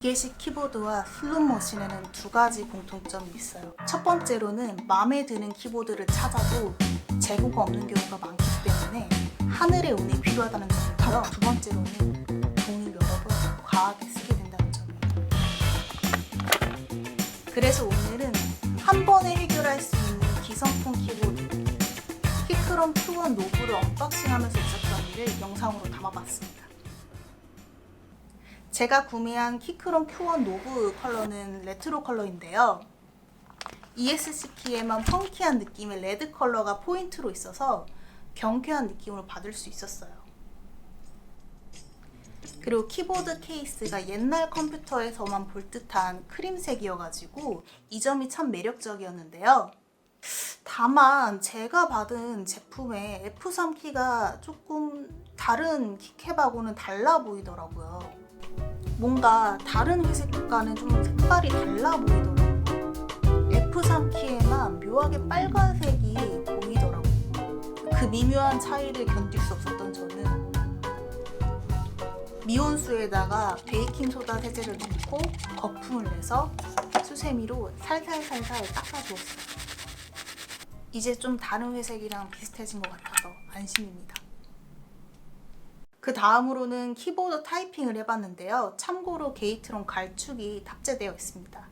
기계식 키보드와 슬롯머신에는 두 가지 공통점이 있어요. 첫 번째로는 마음에 드는 키보드를 찾아도 재고가 없는 경우가 많기 때문에 하늘의 운이 필요하다는 점이고요. 두 번째로는 돈을 여러 번 과하게 쓰게 된다는 점이에요. 그래서 오늘은 한 번에 해결할 수 있는 기성품 키보드 키크롬 Q1 노브를 언박싱하면서 있었던 일을 영상으로 담아봤습니다. 제가 구매한 키크롬 Q1 노브 컬러는 레트로 컬러인데요. ESC 키에만 펑키한 느낌의 레드 컬러가 포인트로 있어서 경쾌한 느낌으로 받을 수 있었어요. 그리고 키보드 케이스가 옛날 컴퓨터에서만 볼 듯한 크림색이어가지고 이 점이 참 매력적이었는데요. 다만 제가 받은 제품의 F3 키가 조금 다른 키캡하고는 달라 보이더라고요. 뭔가 다른 회색과는 좀 색깔이 달라 보이더라고요. F3 키에만 묘하게 빨간색이 보이더라고요. 그 미묘한 차이를 견딜 수 없었던 저는 미온수에다가 베이킹소다 세제를 넣고 거품을 내서 수세미로 살살살살 닦아주었어요. 이제 좀 다른 회색이랑 비슷해진 것 같아서 안심입니다. 그 다음으로는 키보드 타이핑을 해봤는데요. 참고로 게이트론 갈축이 탑재되어 있습니다.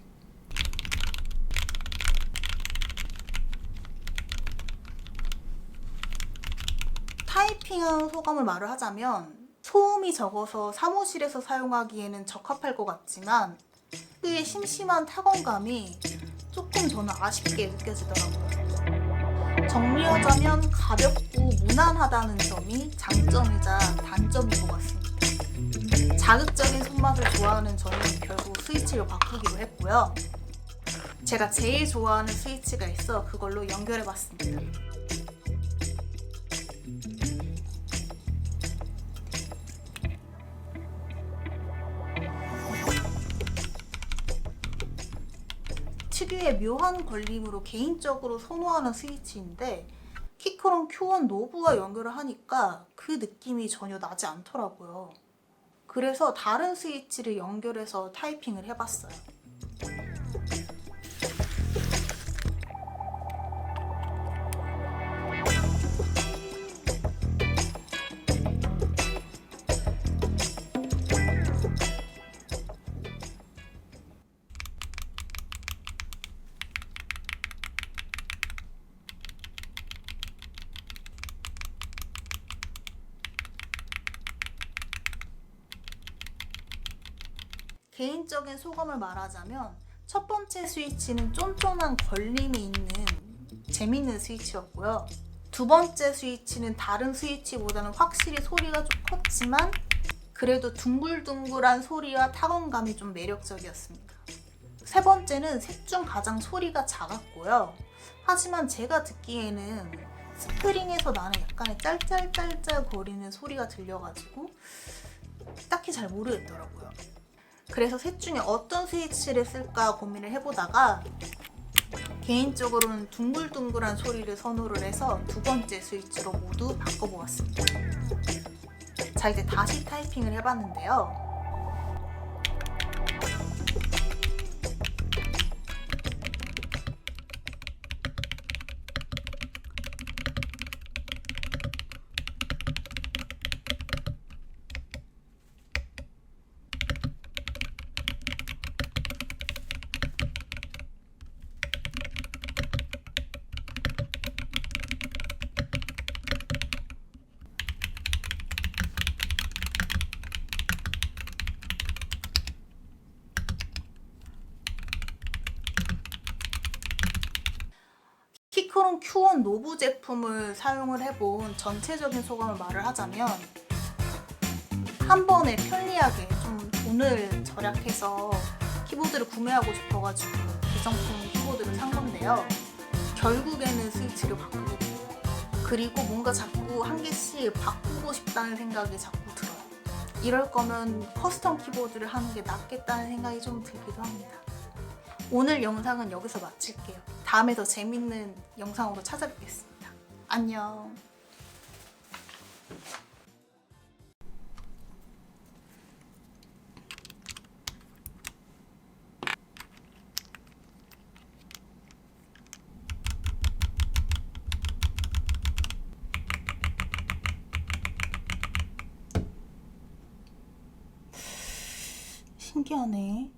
타이핑한 소감을 말을 하자면 소음이 적어서 사무실에서 사용하기에는 적합할 것 같지만 꽤 심심한 타건감이 조금 저는 아쉽게 느껴지더라고요. 정리하자면 가볍고 무난하다는 점이 장점이자 단점인 것 같습니다. 자극적인 손맛을 좋아하는 저는 결국 스위치를 바꾸기로 했고요. 제가 제일 좋아하는 스위치가 있어 그걸로 연결해봤습니다. 특유의 묘한 걸림으로 개인적으로 선호하는 스위치인데 키크롬 Q1 노브와 연결을 하니까 그 느낌이 전혀 나지 않더라고요. 그래서 다른 스위치를 연결해서 타이핑을 해봤어요. 개인적인 소감을 말하자면 첫 번째 스위치는 쫀쫀한 걸림이 있는 재밌는 스위치였고요. 두 번째 스위치는 다른 스위치보다는 확실히 소리가 좀 컸지만 그래도 둥글둥글한 소리와 타건감이 좀 매력적이었습니다. 세 번째는 셋 중 가장 소리가 작았고요. 하지만 제가 듣기에는 스프링에서 나는 약간의 짤짤짤짤 거리는 소리가 들려가지고 딱히 잘 모르겠더라고요. 그래서 셋 중에 어떤 스위치를 쓸까 고민을 해보다가 개인적으로는 둥글둥글한 소리를 선호를 해서 두 번째 스위치로 모두 바꿔보았습니다. 자, 이제 다시 타이핑을 해봤는데요. 키크롬 Q1 노브 제품을 사용을 해본 전체적인 소감을 말을 하자면 한 번에 편리하게 좀 돈을 절약해서 키보드를 구매하고 싶어가지고 기성품 키보드를 산 건데요. 결국에는 스위치를 바꾸고 그리고 뭔가 자꾸 한 개씩 바꾸고 싶다는 생각이 자꾸 들어요. 이럴 거면 커스텀 키보드를 하는 게 낫겠다는 생각이 좀 들기도 합니다. 오늘 영상은 여기서 마칠게요. 다음에 더 재밌는 영상으로 찾아뵙겠습니다. 안녕. 신기하네.